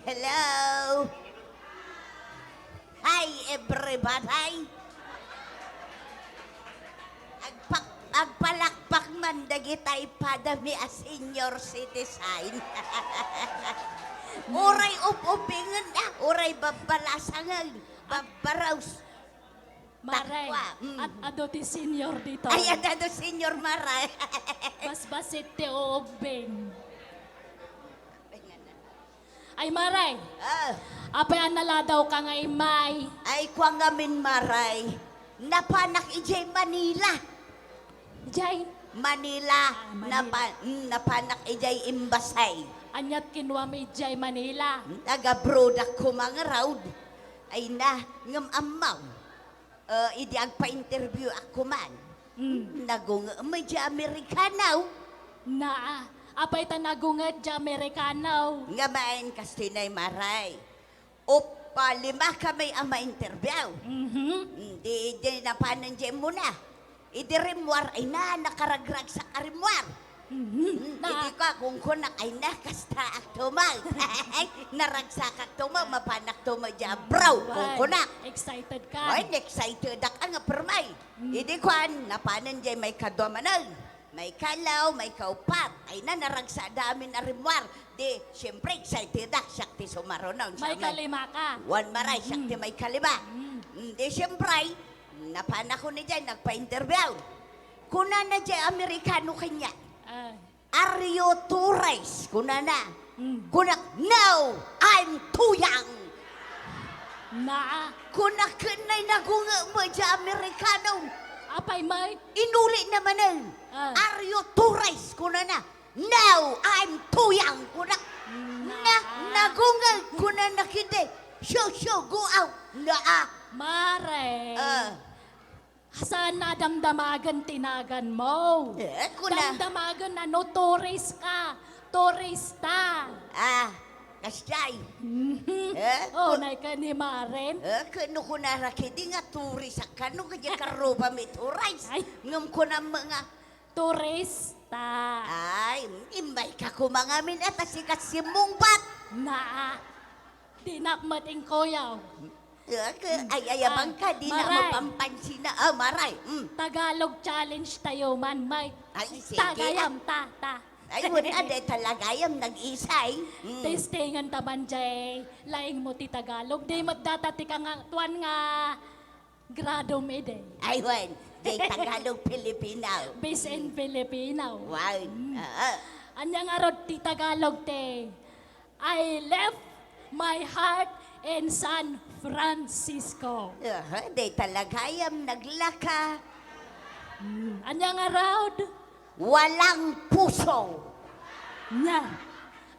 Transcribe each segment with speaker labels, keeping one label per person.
Speaker 1: Hello. Hi everybody. Agpalakpak man dagitay padami a senior citizen. Oray upupingan na, oray babalasangan, babaraws.
Speaker 2: Maray,
Speaker 1: Takwa,
Speaker 2: at ado ti senior dito.
Speaker 1: Ay, adado senior Maray.
Speaker 2: Basbasit ti obeng. Ay Maray,
Speaker 1: Ah,
Speaker 2: apay naladaw ka nga imay.
Speaker 1: ay kwa ngamin Maray. Napanak ijay Manila.
Speaker 2: Jay,
Speaker 1: Manila,
Speaker 2: Manila.
Speaker 1: napanak ijay Imbasay.
Speaker 2: anyat kinwa mi Jay Manila.
Speaker 1: Nag-abroad ako mga raud. Ay na, ngam amaw. Idi agpa-interview ako man. Nagung medya Amerikanaw.
Speaker 2: Na, apay tanagungat Jay Amerikanaw.
Speaker 1: Nga main kastinay Maray. Opa, lima kami ang ma-interview. Di napanan dyan muna. Idi rimwar ay na, nakaragrag sa karimwar. Hindi ko kung kunak ay nakasta ak tumag. Naragsak ak tumag, mapanak tumag dyan. Bro, kung kunak.
Speaker 2: Excited ka.
Speaker 1: Ay, excited ak ang permay. Hindi ko napanan dyan may kadomanal. May kalaw, may kaupat. Ay na, naragsa dami na rimwar. Di, siyempre, excited ak. Siyakti sumaronaw.
Speaker 2: May kalima ka.
Speaker 1: One maray, siyakti may kalima. Di, siyempre, napanak ko ni dyan, nagpa-interview. Kuna na dyan, Amerikano kanya.
Speaker 2: Ay,
Speaker 1: Are you tourist? Kuna na. Kuna, no, I'm too young.
Speaker 2: na,
Speaker 1: Kuna kanay nagunga mo dyan, Amerikano.
Speaker 2: apay may.
Speaker 1: Inuli naman nun. Are you tourist? Kuna na. No, I'm too young. Kuna, nagunga. Kuna nakita. Show, go out.
Speaker 2: Maray. Saan nadamdamagan tinagan mo?
Speaker 1: Kuna.
Speaker 2: Damdamagan na no tourist ka. Turista.
Speaker 1: Kasjay.
Speaker 2: Oh, nay ka ni Maren.
Speaker 1: Kano ko narakidi nga turis kano kanya karoba may turis.
Speaker 2: Ay.
Speaker 1: Ngam ko na mga,
Speaker 2: Turista.
Speaker 1: ay, imbay ka kumangamin at asikat si Mungbat.
Speaker 2: Na. Dinakmating koyaw.
Speaker 1: Ay, ayabang ka, di na
Speaker 2: Maray.
Speaker 1: mapampansin na. Maray.
Speaker 2: Tagalog challenge tayo man, may.
Speaker 1: Ay, sige.
Speaker 2: Tagayam, ta.
Speaker 1: Ay, wala de talagayam nag-isay.
Speaker 2: Testingan taman jay. Laing mo ti Tagalog. Di magdatati ka nga, tuwan nga. Grado me de.
Speaker 1: Ay, wan. Di Tagalog Pilipinaw.
Speaker 2: Based in Filipino.
Speaker 1: Wow.
Speaker 2: Anyang arod ti Tagalog te. I left my heart in San Francisco.
Speaker 1: Di talagayam naglaka.
Speaker 2: Anyang arod?
Speaker 1: Walang puso.
Speaker 2: Nya.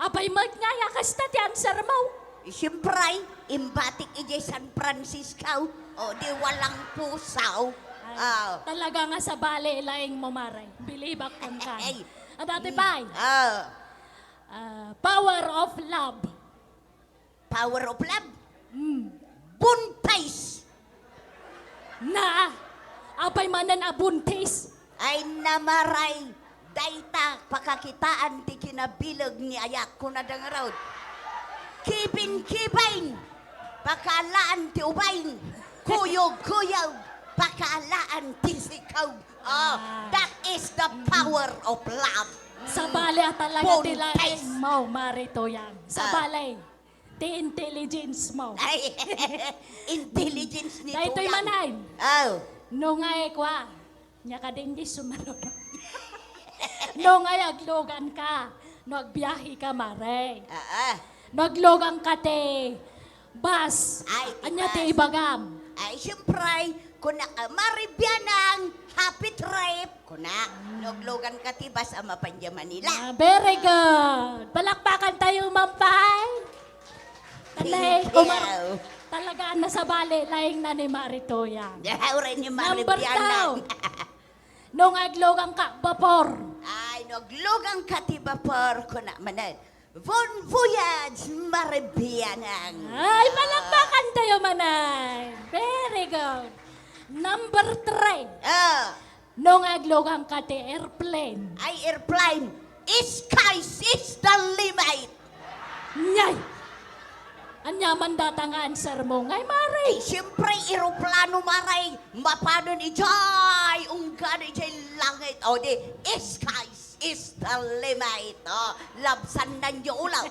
Speaker 2: Abay magngaya kasta ti answer mo.
Speaker 1: Siyempre, imbatik ije San Francisco. O di walang pusaw.
Speaker 2: Talaga nga sa bale laing mo maray. Believe ako ka.
Speaker 1: Ay.
Speaker 2: Dati bay. Power of love.
Speaker 1: Power of love. Buntais.
Speaker 2: Na. Abay manan abuntis.
Speaker 1: Ay namaray. Dayta pakakitaan ti kinabilag ni ayak ko na dangaraw. Kibin-kibin. Pakalaan ti ubayin. Kuyog-kuyog. Pakalaan ti sikaw. That is the power of love.
Speaker 2: Sa bale talaga
Speaker 1: Buntis.
Speaker 2: ti laing mo marito yan. Sa bale. Ti intelligence mo.
Speaker 1: Ay, intelligence nito
Speaker 2: Dahito'y
Speaker 1: yan.
Speaker 2: manay.
Speaker 1: Oh.
Speaker 2: No nga kwa. Nya ka din di sumarunod. No nga aglogan ka. No agbiyahe ka mare. No aglogan ka te. Bas.
Speaker 1: Ay,
Speaker 2: Anya
Speaker 1: bas.
Speaker 2: te ibagam.
Speaker 1: Ay, siyempre, kuna maribyanang happy trip. Kuna, naglogan ka tibas ang mapanja Manila.
Speaker 2: Very good. Palakpakan tayo mampay. Talay. Talaga nasa bali. Laing na ni Marito yan.
Speaker 1: Dahawin ni
Speaker 2: Number
Speaker 1: maribyanang.
Speaker 2: Nung aglogan ka, vapor.
Speaker 1: Ay, naglogan ka tibapor. Kuna, manan. Von voyage maribyanang.
Speaker 2: Ay, palakpakan tayo manay. Very good. Number 3. Nung aglogan ka te airplane.
Speaker 1: Ay, airplane. Skies is the limit.
Speaker 2: Nyay! Anya man datang answer mo. Ngay, Mare.
Speaker 1: Ay, siyempre, eroplano maray. Mapano ni Jai. Ungga ni Jai langit. O di, skies is the limit. O, labsan na niyo ulaw.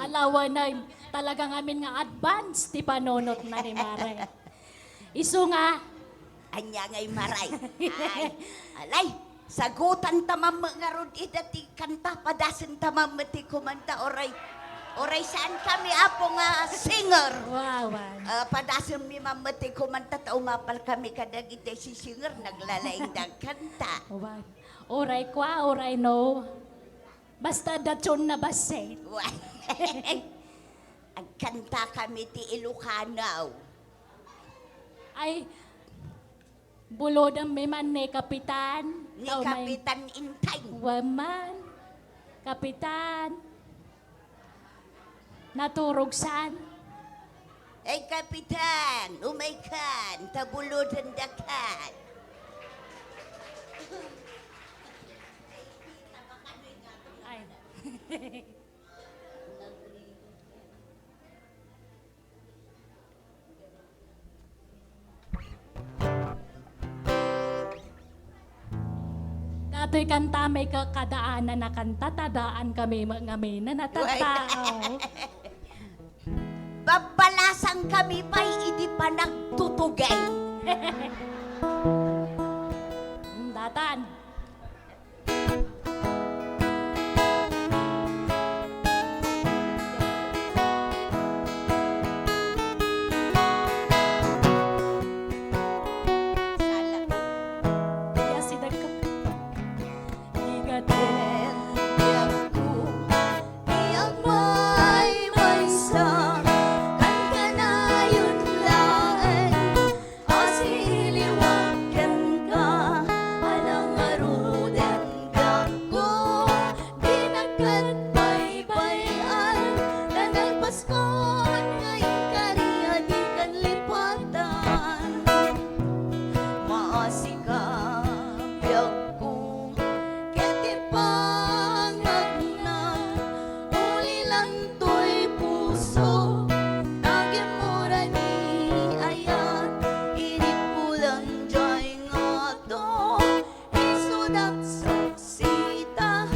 Speaker 2: Alawa na talagang amin nga advance ti panonot na ni Mare. Isu nga,
Speaker 1: Anya ngay maray. Ay, alay. Sagutan tamam nga rod idati kanta. Padasan tamam ti kumanta. Oray saan kami apo nga singer.
Speaker 2: wawan.
Speaker 1: Padasan mi mamati kumanta. Umapal kami kadagite si singer. Naglalaing kanta.
Speaker 2: Wawan. Oray kwa, oray no. Basta datyon na baset.
Speaker 1: Ang kanta kami ti Ilocano.
Speaker 2: Ay, bulod ang may man ni Kapitan.
Speaker 1: Ni
Speaker 2: Tao may-
Speaker 1: Kapitan Intay.
Speaker 2: Waman. Kapitan. Naturog saan?
Speaker 1: Ay Kapitan, umaykan, tabulodan dakan.
Speaker 2: Ay. Dato'y kanta may kakadaanan na kanta, tadaan kami mga may na natatao.
Speaker 1: Babalasang kami pa'y hindi pa nagtutugay.
Speaker 2: Datan. Ya si Dagka. Igatin.
Speaker 1: Iyang may sa kanayon laeng asiliwagan ka alang aruden ko di nagkatbay-bayan nanagpaskon ngayong kariya di kan lipatan maasikapyag ko keti pangagna uli lang to'y puso nagemura ni ayat inipulang jay nga to isudak saksita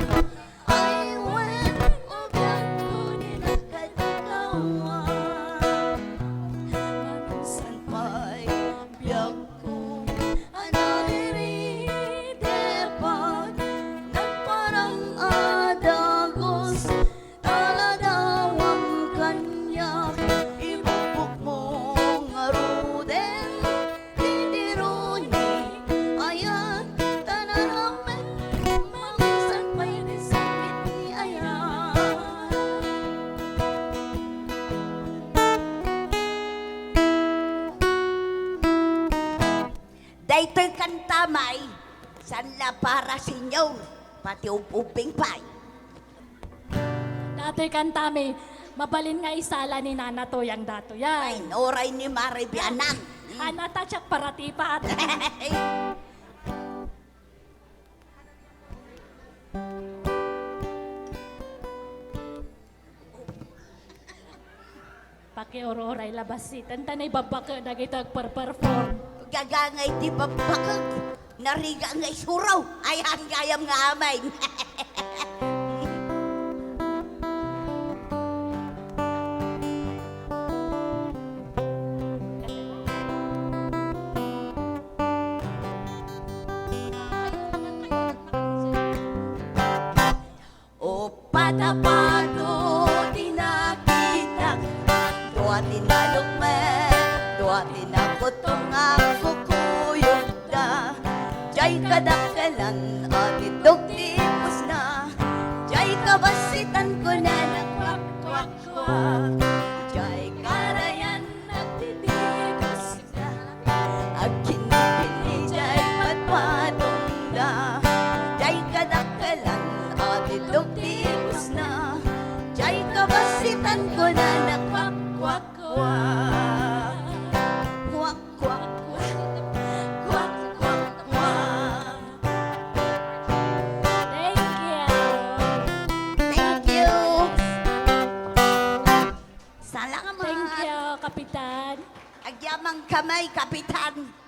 Speaker 1: ay wen ugat ko ninakatikawan Manusan pa'y biyag ko anariri depag nagparang adagos taladawang kanya ibubuk mo nga ruden titironi ayan tanaramen maminsan pa'y nisakit ni ayan Daytoy kantamay, sanla para sinyo, pati upuping pay.
Speaker 2: Dato'y kanta may mabalin nga isala ni Nana Toyang dato
Speaker 1: Ay,
Speaker 2: yan.
Speaker 1: noray ni Mari Bianang.
Speaker 2: Anata tsak paratipat. Paki-oro-oray labasitan. Tanay babaka na kita perform.
Speaker 1: Gagangay di babakag, nariga ngay suraw, ay hanggayam nga amay. O patapado tinakitak, doa tinalukmen, doa tinakotong ako kuyog da. Jay kadakalan at itog tipos na, jay kabasitan ko na nagkwak-kwak-kwak. Jay karayan at titigos na, ag kinipili jay patpatong da. Jay kadakalan at itog tipos na, jay kabasitan ko na nagkwak-kwak-kwak. Kwak-kwak-kwak. Kwak-kwak-kwak.
Speaker 2: Thank you.
Speaker 1: Thank you. Salamat.
Speaker 2: Thank you, Kapitan.
Speaker 1: Agyamang kamay, kapitan.